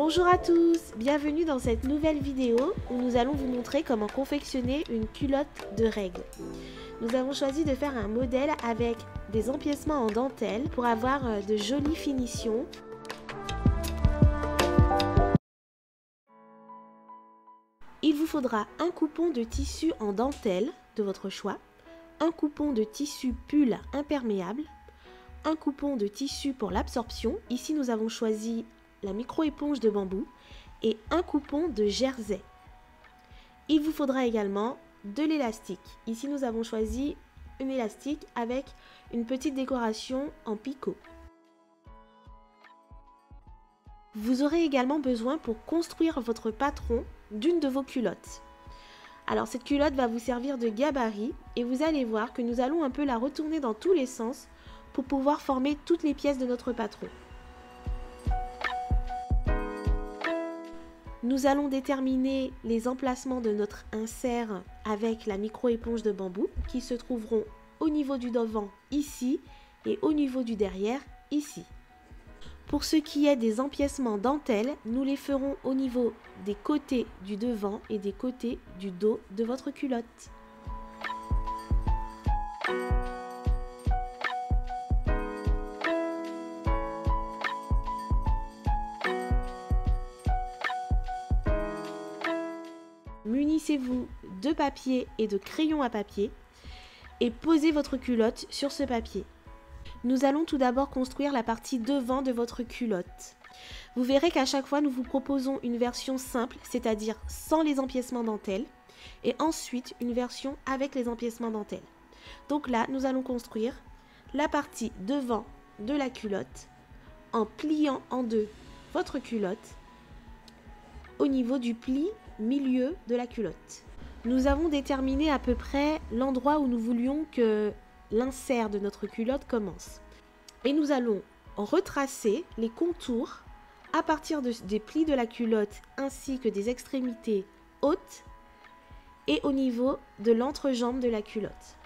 Bonjour à tous, bienvenue dans cette nouvelle vidéo où nous allons vous montrer comment confectionner une culotte de règle. Nous avons choisi de faire un modèle avec des empiècements en dentelle pour avoir de jolies finitions. Il vous faudra un coupon de tissu en dentelle de votre choix, un coupon de tissu pull imperméable, un coupon de tissu pour l'absorption, ici nous avons choisi la micro-éponge de bambou, et un coupon de jersey. Il vous faudra également de l'élastique. Ici nous avons choisi un élastique avec une petite décoration en picot. Vous aurez également besoin pour construire votre patron d'une de vos culottes. Alors cette culotte va vous servir de gabarit et vous allez voir que nous allons un peu la retourner dans tous les sens pour pouvoir former toutes les pièces de notre patron. Nous allons déterminer les emplacements de notre insert avec la micro-éponge de bambou qui se trouveront au niveau du devant ici et au niveau du derrière ici. Pour ce qui est des empiècements dentelle, nous les ferons au niveau des côtés du devant et des côtés du dos de votre culotte. Munissez-vous de papier et de crayon à papier et posez votre culotte sur ce papier. Nous allons tout d'abord construire la partie devant de votre culotte. Vous verrez qu'à chaque fois nous vous proposons une version simple, c'est-à-dire sans les empiècements dentelle, et ensuite une version avec les empiècements dentelle. Donc là, nous allons construire la partie devant de la culotte en pliant en deux votre culotte au niveau du pli milieu de la culotte. Nous avons déterminé à peu près l'endroit où nous voulions que l'insert de notre culotte commence. Et nous allons retracer les contours à partir des plis de la culotte ainsi que des extrémités hautes et au niveau de l'entrejambe de la culotte.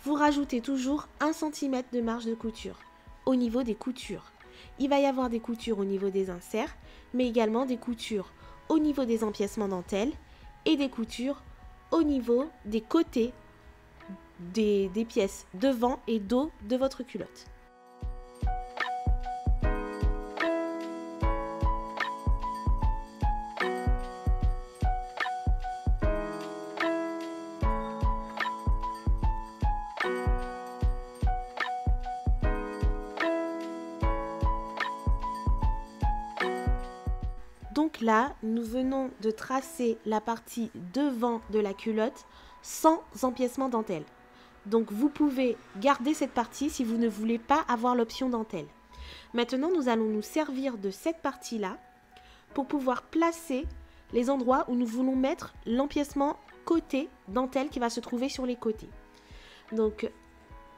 Vous rajoutez toujours 1 cm de marge de couture au niveau des coutures. Il va y avoir des coutures au niveau des inserts, mais également des coutures au niveau des empiècements dentelle et des coutures au niveau des côtés des pièces devant et dos de votre culotte. Donc là, nous venons de tracer la partie devant de la culotte sans empiècement dentelle. Donc vous pouvez garder cette partie si vous ne voulez pas avoir l'option dentelle. Maintenant, nous allons nous servir de cette partie-là pour pouvoir placer les endroits où nous voulons mettre l'empiècement côté dentelle qui va se trouver sur les côtés. Donc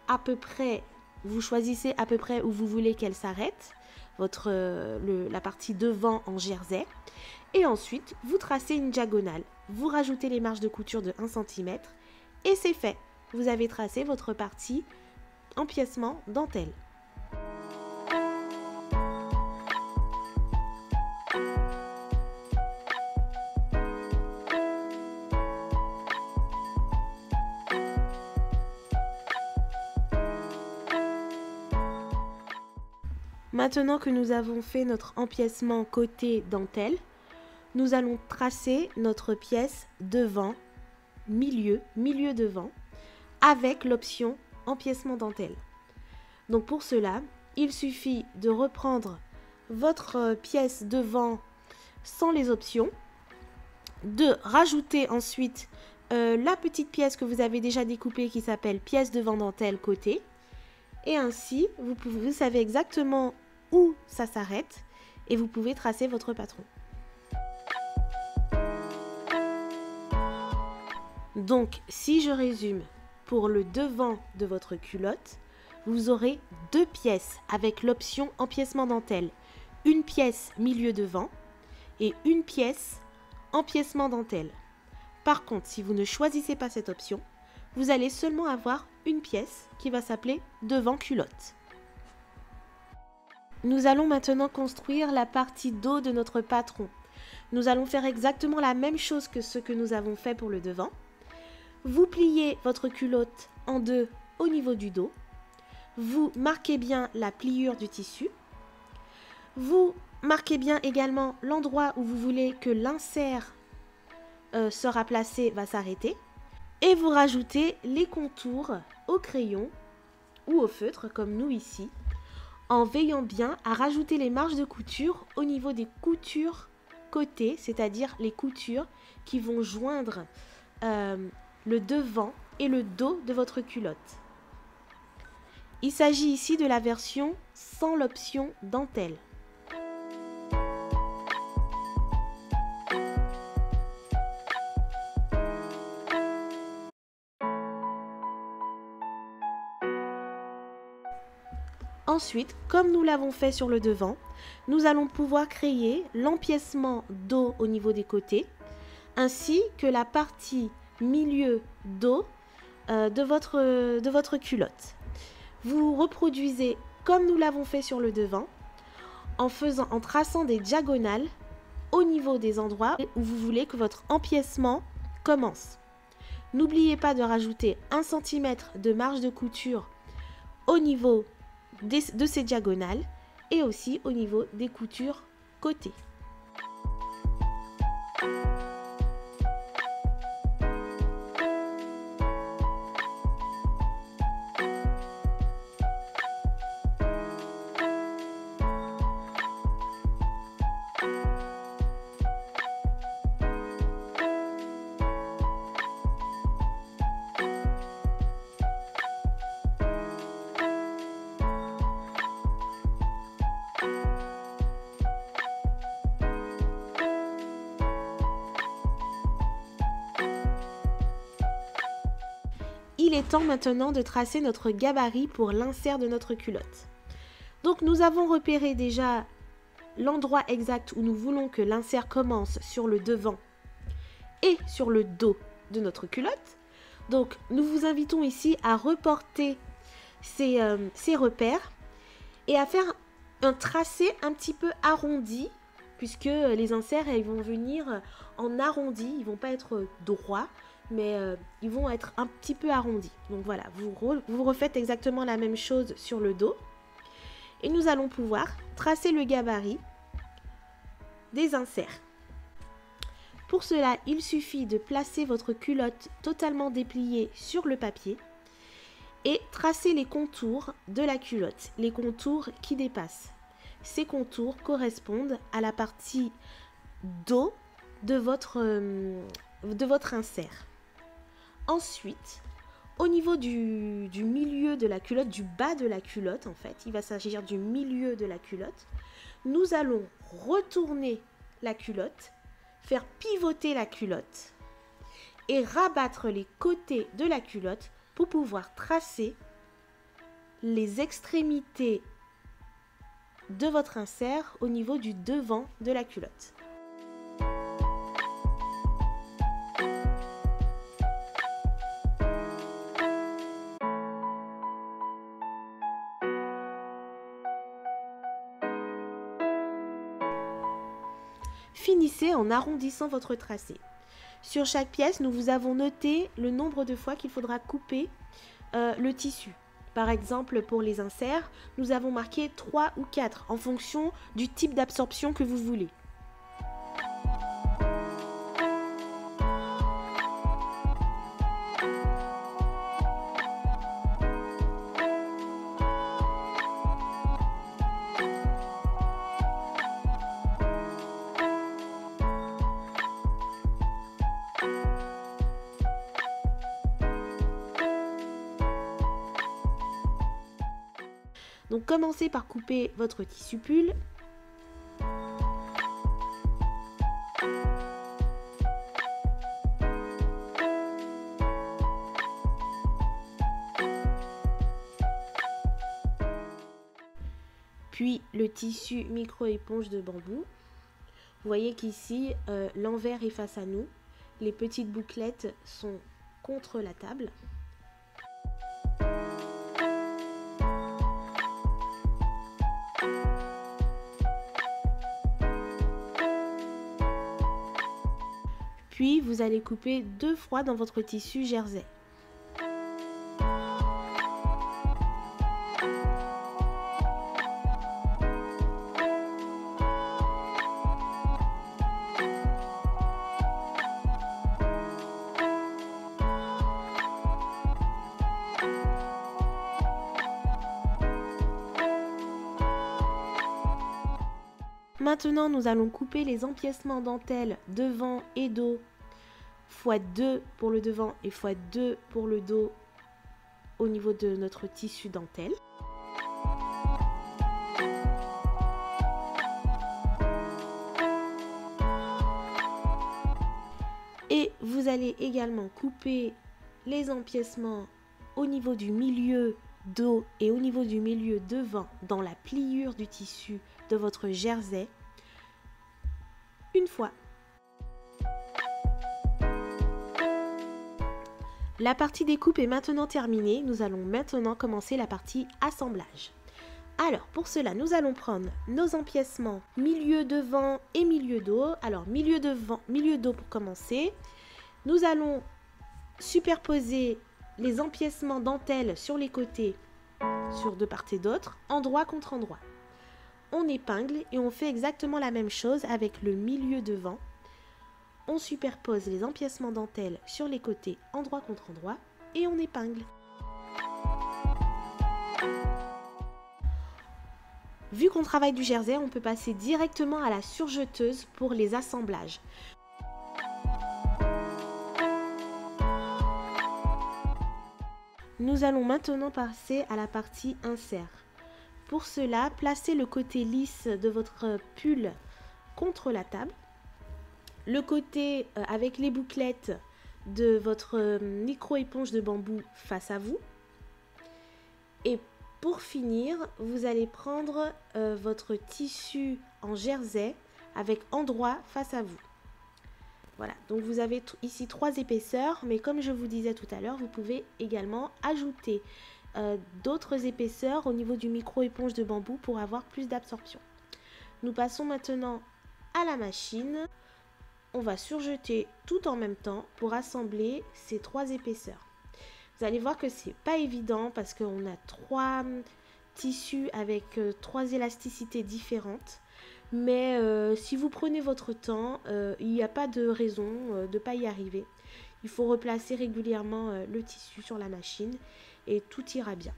à peu près, vous choisissez à peu près où vous voulez qu'elle s'arrête. La partie devant en jersey, et ensuite vous tracez une diagonale, vous rajoutez les marges de couture de 1 cm et c'est fait, vous avez tracé votre partie empiècement dentelle. Maintenant que nous avons fait notre empiècement côté dentelle, nous allons tracer notre pièce devant, milieu devant, avec l'option empiècement dentelle. Donc pour cela, il suffit de reprendre votre pièce devant sans les options, de rajouter ensuite la petite pièce que vous avez déjà découpée qui s'appelle pièce devant dentelle côté, et ainsi vous savez exactement où ça s'arrête et vous pouvez tracer votre patron. Donc, si je résume, pour le devant de votre culotte, vous aurez 2 pièces avec l'option empiècement dentelle. Une pièce milieu devant et une pièce empiècement dentelle. Par contre, si vous ne choisissez pas cette option, vous allez seulement avoir une pièce qui va s'appeler devant culotte. nous allons maintenant construire la partie dos de notre patron. Nous allons faire exactement la même chose que ce que nous avons fait pour le devant. Vous pliez votre culotte en deux au niveau du dos. Vous marquez bien la pliure du tissu. Vous marquez bien également l'endroit où vous voulez que l'insert sera placé, va s'arrêter. Et vous rajoutez les contours au crayon ou au feutre, comme nous ici, en veillant bien à rajouter les marges de couture au niveau des coutures côté, c'est-à-dire les coutures qui vont joindre le devant et le dos de votre culotte. Il s'agit ici de la version sans l'option dentelle. Ensuite, comme nous l'avons fait sur le devant, nous allons pouvoir créer l'empiècement dos au niveau des côtés, ainsi que la partie milieu dos de votre culotte. Vous reproduisez comme nous l'avons fait sur le devant, en traçant des diagonales au niveau des endroits où vous voulez que votre empiècement commence. N'oubliez pas de rajouter 1 cm de marge de couture au niveau de ces diagonales et aussi au niveau des coutures côté. Il est temps maintenant de tracer notre gabarit pour l'insert de notre culotte. Donc nous avons repéré déjà l'endroit exact où nous voulons que l'insert commence sur le devant et sur le dos de notre culotte. Donc nous vous invitons ici à reporter ces repères et à faire un tracé un petit peu arrondi, puisque les inserts ils vont venir en arrondi, ils ne vont pas être droits, mais ils vont être un petit peu arrondis. Donc voilà, vous refaites exactement la même chose sur le dos. Et nous allons pouvoir tracer le gabarit des inserts. Pour cela, il suffit de placer votre culotte totalement dépliée sur le papier et tracer les contours de la culotte, les contours qui dépassent. Ces contours correspondent à la partie dos de votre insert. Ensuite, au niveau du milieu de la culotte, du bas de la culotte en fait, il va s'agir du milieu de la culotte, nous allons retourner la culotte, faire pivoter la culotte et rabattre les côtés de la culotte pour pouvoir tracer les extrémités de votre insert au niveau du devant de la culotte. Finissez en arrondissant votre tracé. Sur chaque pièce, nous vous avons noté le nombre de fois qu'il faudra couper le tissu. Par exemple, pour les inserts, nous avons marqué 3 ou 4 en fonction du type d'absorption que vous voulez. Donc commencez par couper votre tissu pull. Puis le tissu micro-éponge de bambou. Vous voyez qu'ici, l'envers est face à nous. Les petites bouclettes sont contre la table. Puis vous allez couper 2 fois dans votre tissu jersey. Maintenant, nous allons couper les empiècements dentelle devant et dos x 2 pour le devant et x 2 pour le dos au niveau de notre tissu dentelle. Et vous allez également couper les empiècements au niveau du milieu dos et au niveau du milieu devant dans la pliure du tissu de votre jersey une fois. La partie découpe est maintenant terminée. Nous allons maintenant commencer la partie assemblage. Alors pour cela, nous allons prendre nos empiècements milieu devant et milieu dos. Alors milieu devant, milieu dos pour commencer. Nous allons superposer les empiècements dentelle sur les côtés, sur de part et d'autre, endroit contre endroit. On épingle et on fait exactement la même chose avec le milieu devant. On superpose les empiècements dentelle sur les côtés, endroit contre endroit, et on épingle. Vu qu'on travaille du jersey, on peut passer directement à la surjeteuse pour les assemblages. Nous allons maintenant passer à la partie insert. Pour cela, placez le côté lisse de votre pull contre la table, le côté avec les bouclettes de votre micro-éponge de bambou face à vous. Et pour finir, vous allez prendre votre tissu en jersey avec endroit face à vous. Voilà, donc vous avez ici 3 épaisseurs, mais comme je vous disais tout à l'heure, vous pouvez également ajouter d'autres épaisseurs au niveau du micro-éponge de bambou pour avoir plus d'absorption. Nous passons maintenant à la machine. On va surjeter tout en même temps pour assembler ces 3 épaisseurs. Vous allez voir que c'est pas évident parce qu'on a 3 tissus avec 3 élasticités différentes. Mais si vous prenez votre temps, il n'y a pas de raison de ne pas y arriver. Il faut replacer régulièrement le tissu sur la machine et tout ira bien.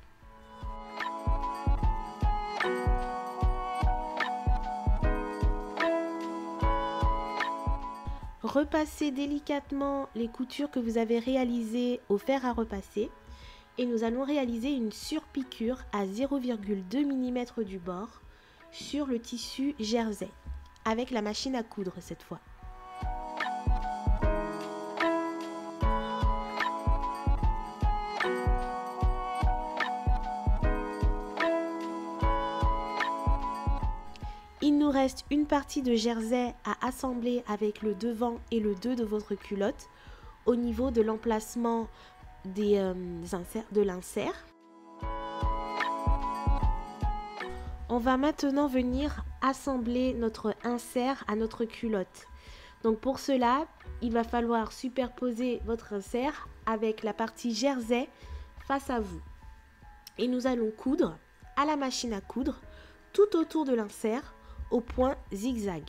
Repassez délicatement les coutures que vous avez réalisées au fer à repasser et nous allons réaliser une surpiqûre à 0,2 mm du bord sur le tissu jersey avec la machine à coudre cette fois. Il nous reste une partie de jersey à assembler avec le devant et le dos de votre culotte au niveau de l'emplacement de l'insert. On va maintenant venir assembler notre insert à notre culotte. Donc pour cela, il va falloir superposer votre insert avec la partie jersey face à vous. Et nous allons coudre à la machine à coudre tout autour de l'insert au point zigzag.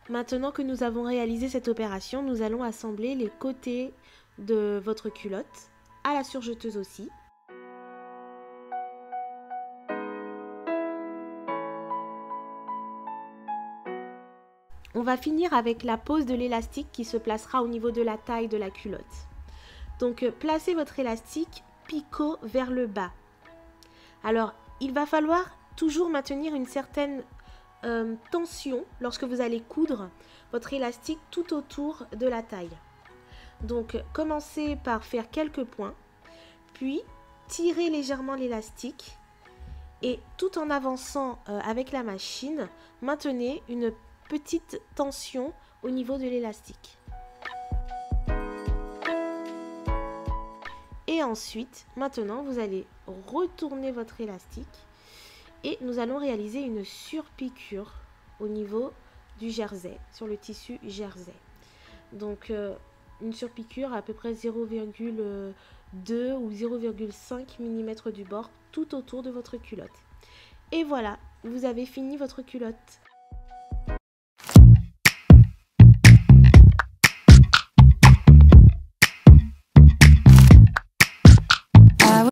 Maintenant que nous avons réalisé cette opération, nous allons assembler les côtés de votre culotte à la surjeteuse aussi. On va finir avec la pose de l'élastique qui se placera au niveau de la taille de la culotte. Donc placez votre élastique picot vers le bas. Alors il va falloir toujours maintenir une certaine tension lorsque vous allez coudre votre élastique tout autour de la taille. Donc commencez par faire quelques points, puis tirez légèrement l'élastique et tout en avançant avec la machine, maintenez une petite tension au niveau de l'élastique. Et ensuite, maintenant, vous allez retourner votre élastique Et nous allons réaliser une surpiqûre au niveau du jersey, sur le tissu jersey. Donc une surpiqûre à peu près 0,2 ou 0,5 mm du bord tout autour de votre culotte. Et voilà, vous avez fini votre culotte.